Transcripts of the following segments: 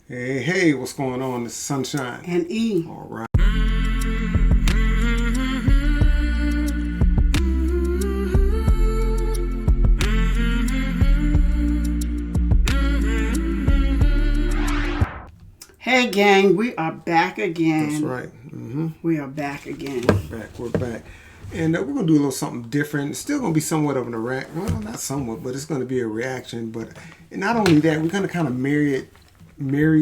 Hey, hey, what's going on? This is Sunshine. And E. All right. Hey, gang, we are back again. That's right. We are back again. We're back. And we're going to do a little something different. It's still going to be somewhat of an reaction. Well, not somewhat, but it's going to be a reaction. But not only that, we're going to kind of marry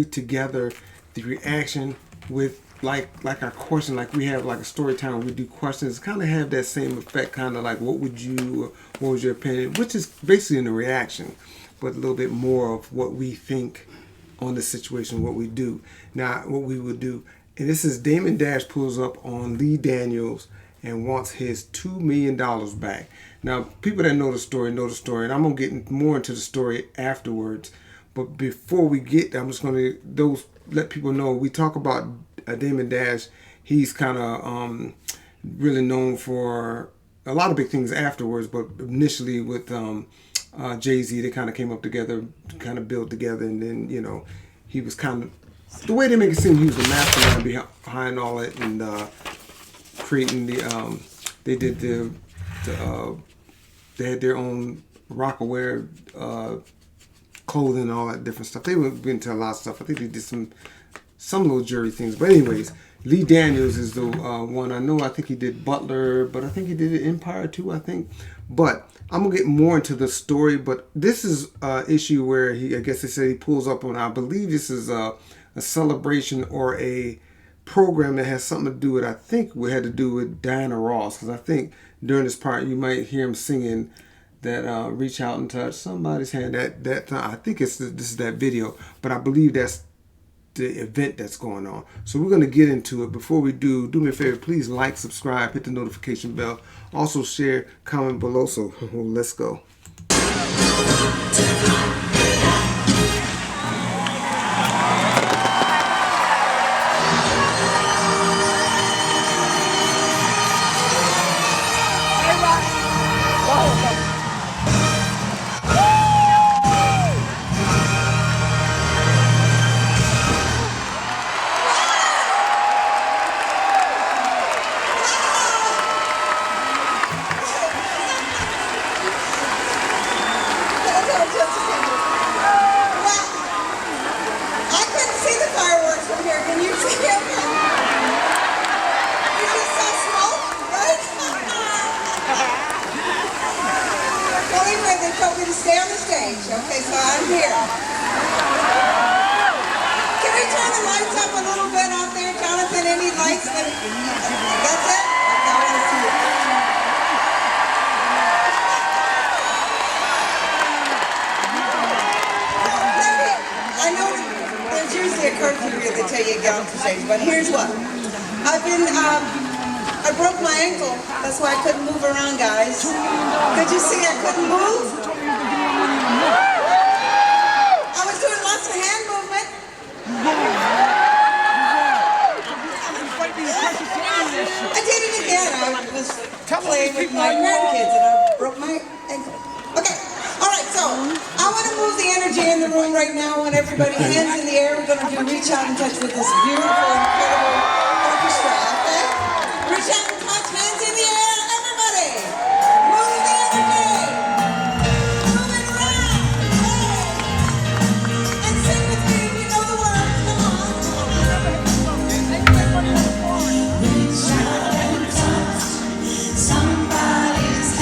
together the reaction with like our question. Like we have like a story time where we do questions. Kind of have that same effect. Kind of like what would you, what was your opinion? Which is basically in the reaction, but a little bit more of what we think on the situation, what we do. Now, what we would do. And this is Damon Dash pulls up on Lee Daniels and wants his $2 million back. Now, people that know the story, and I'm going to get more into the story afterwards. But before we get there, I'm just going to let people know, we talk about Damon Dash. He's kind of really known for a lot of big things afterwards, but initially with Jay-Z, they kind of came up together, kind of built together, and then, you know, he was kind of, the way they make it seem, he was the mastermind behind all it, and creating the they did they had their own Rockaware clothing and all that different stuff. They were into a lot of stuff. I think they did some little jury things. But anyways, Lee Daniels is the one I know. I think he did Butler, but I think he did Empire too, I think. But I'm gonna get more into the story. But this is an issue where I guess they say he pulls up on. I believe this is a celebration or a program that has something to do with, I think we had to do with Diana Ross, because I think during this part you might hear him singing that reach out and touch somebody's hand. That I think this is that video, but I believe that's the event that's going on. So we're going to get into it. Before we do me a favor, please like, subscribe, hit the notification bell, also share, comment below. So let's go. Stay on the stage. Okay, so I'm here. Can we turn the lights up a little bit out there, Jonathan? Any lights? That's it? I want to see it. I know there's usually a curfew here that tell you to get off the stage, but here's what. I broke my ankle. That's why I couldn't move around, guys. Could you see I couldn't move? I was doing lots of hand movement. I did it again. I was playing with my grandkids and I broke my ankle. Okay. All right. So I want to move the energy in the room right now. I want everybody hands in the air. We're going to do reach out and touch with this beautiful, incredible orchestra. Okay. Reach out and touch. Hands in the air. Everybody. Move the energy. Somebody's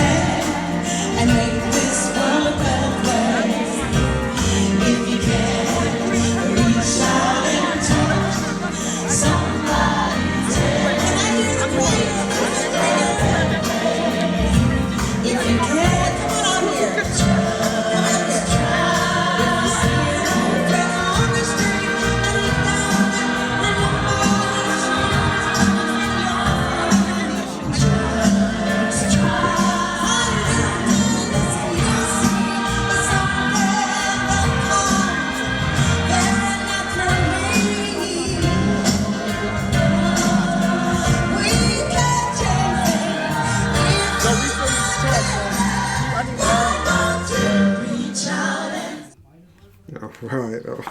Right. All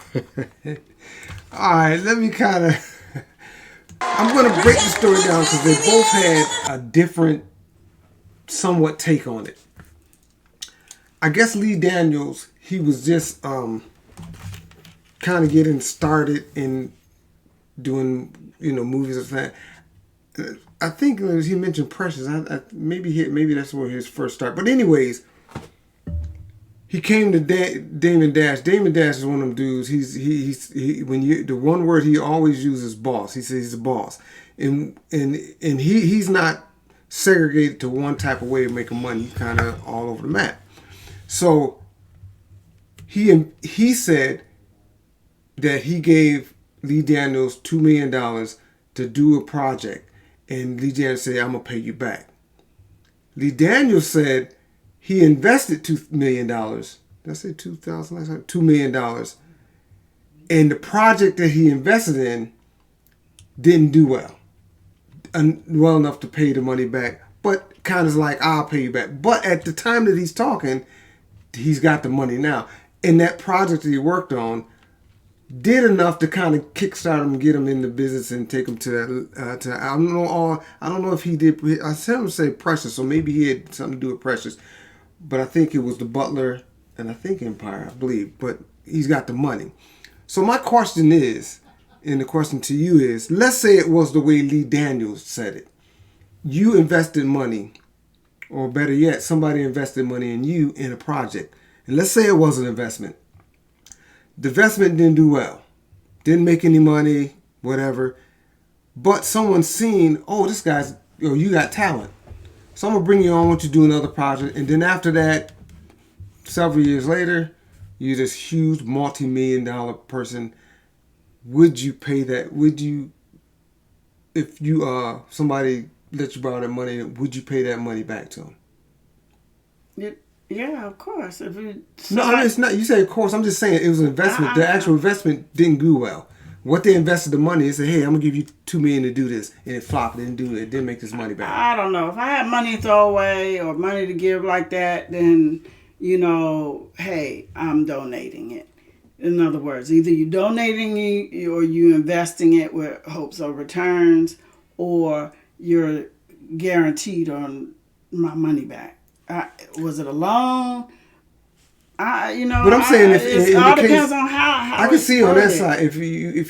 right. Let me kind of. I'm going to break the story down because they both had a different, somewhat take on it. I guess Lee Daniels, he was just kind of getting started in doing, movies and that. I think he mentioned Precious. Maybe that's where his first start. But anyways, he came to Damon Dash. Damon Dash is one of them dudes. The one word he always uses boss. He says he's a boss, and he's not segregated to one type of way of making money. He's kind of all over the map. So he said that he gave Lee Daniels $2 million to do a project, and Lee Daniels said, "I'm gonna pay you back." Lee Daniels said he invested $2 million. Did I say 2,000 last time? $2 million. And the project that he invested in didn't do well. Well enough to pay the money back. But kind of like, I'll pay you back. But at the time that he's talking, he's got the money now. And that project that he worked on did enough to kind of kickstart him and get him in the business and take him to that. I don't know if he did. I said him say Precious, so maybe he had something to do with Precious. But I think it was The Butler and I think Empire, I believe. But he's got the money. So my question is, and the question to you is, let's say it was the way Lee Daniels said it. You invested money, or better yet, somebody invested money in you in a project. And let's say it was an investment. The investment didn't do well. Didn't make any money, whatever. But someone's seen, oh, this guy's, you got talent. So I'm going to bring you on, I want you to do another project. And then after that, several years later, you're this huge multi-million-dollar person. Would you pay that? Would you, if you somebody let you borrow that money, would you pay that money back to them? Yeah, of course. It's not. You say of course. I'm just saying it was an investment. The actual investment didn't do well. What they invested the money, they said, "Hey, I'm gonna give you $2 million to do this," and it flopped. It didn't do it. It didn't make this money back. I don't know. If I had money to throw away or money to give like that, then hey, I'm donating it. In other words, either you're donating it or you investing it with hopes of returns, or you're guaranteed on my money back. Was it a loan? But I'm saying it all depends on how I can see on that side if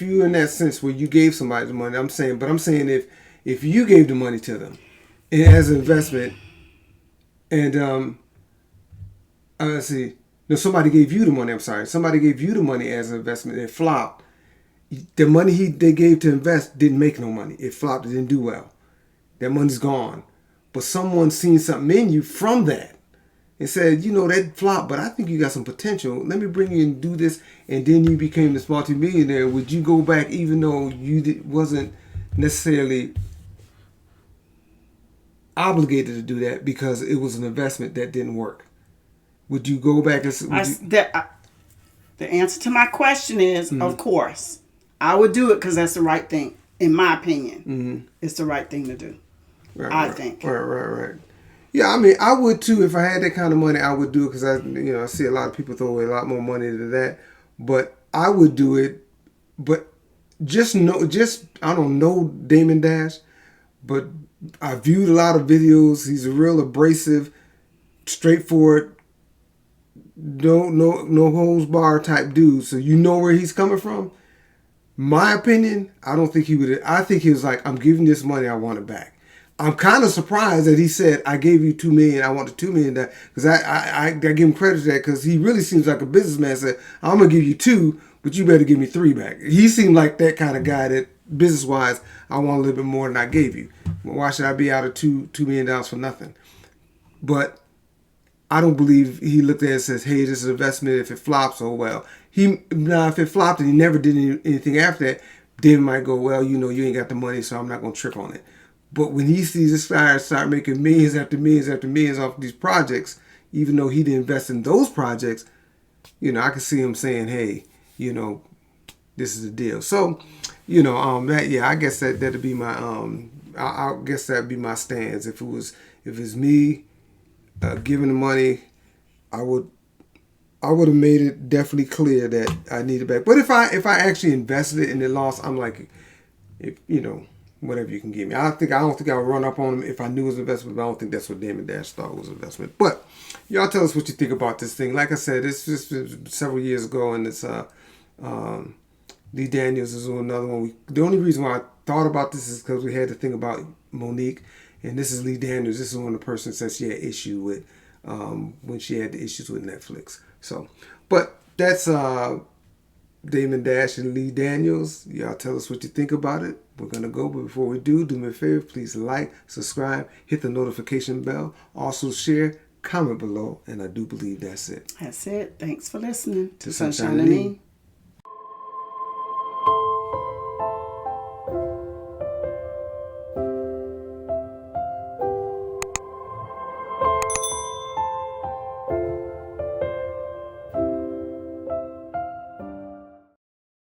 you in that sense where you gave somebody the money. I'm saying if you gave the money to them as an investment, and let's see, no, somebody gave you the money. I'm sorry, somebody gave you the money as an investment. It flopped. The money they gave to invest didn't make no money. It flopped. It didn't do well. That money's gone. But someone seen something in you from that and said, that flop, but I think you got some potential. Let me bring you and do this. And then you became this multi-millionaire. Would you go back even though you wasn't necessarily obligated to do that because it was an investment that didn't work? Would you go back and... the answer to my question is, of course. I would do it because that's the right thing. In my opinion, it's the right thing to do. I think. Right. Yeah, I mean, I would too. If I had that kind of money, I would do it because I see a lot of people throw away a lot more money than that. But I would do it. But I don't know Damon Dash, but I viewed a lot of videos. He's a real abrasive, straightforward, no holds bar type dude. So you know where he's coming from. My opinion, I don't think he would. I think he was like, I'm giving this money, I want it back. I'm kind of surprised that he said, I gave you $2 million, I want the $2 million back. Because I give him credit for that because he really seems like a businessman. Said, I'm going to give you 2, but you better give me 3 back. He seemed like that kind of guy that business-wise, I want a little bit more than I gave you. Why should I be out of $2 million for nothing? But I don't believe he looked at it and says, hey, this is an investment. If it flops, oh well. If it flopped and he never did anything after that, then he might go, well, you ain't got the money, so I'm not going to trip on it. But when he sees this guy start making millions after millions after millions off these projects, even though he didn't invest in those projects, I can see him saying, hey, this is the deal. So, I guess that'd be my, I guess that'd be my stance. If it's me giving the money, I would I would have made it definitely clear that I need it back. But if I actually invested it and it lost, I'm like, if whatever you can give me. I don't think I'll run up on him if I knew it was an investment, but I don't think that's what Damon Dash thought was an investment. But y'all tell us what you think about this thing. Like I said, it's just several years ago, and it's Lee Daniels is another one. The only reason why I thought about this is because we had the thing about Monique, and this is Lee Daniels. This is one of the persons that she had issue with when she had the issues with Netflix. So, but that's Damon Dash and Lee Daniels. Y'all tell us what you think about it. We're going to go, but before we do me a favor, please like, subscribe, hit the notification bell, also share, comment below, and I do believe that's it. That's it. Thanks for listening To to Sunshine Sunshine and and Me. Me.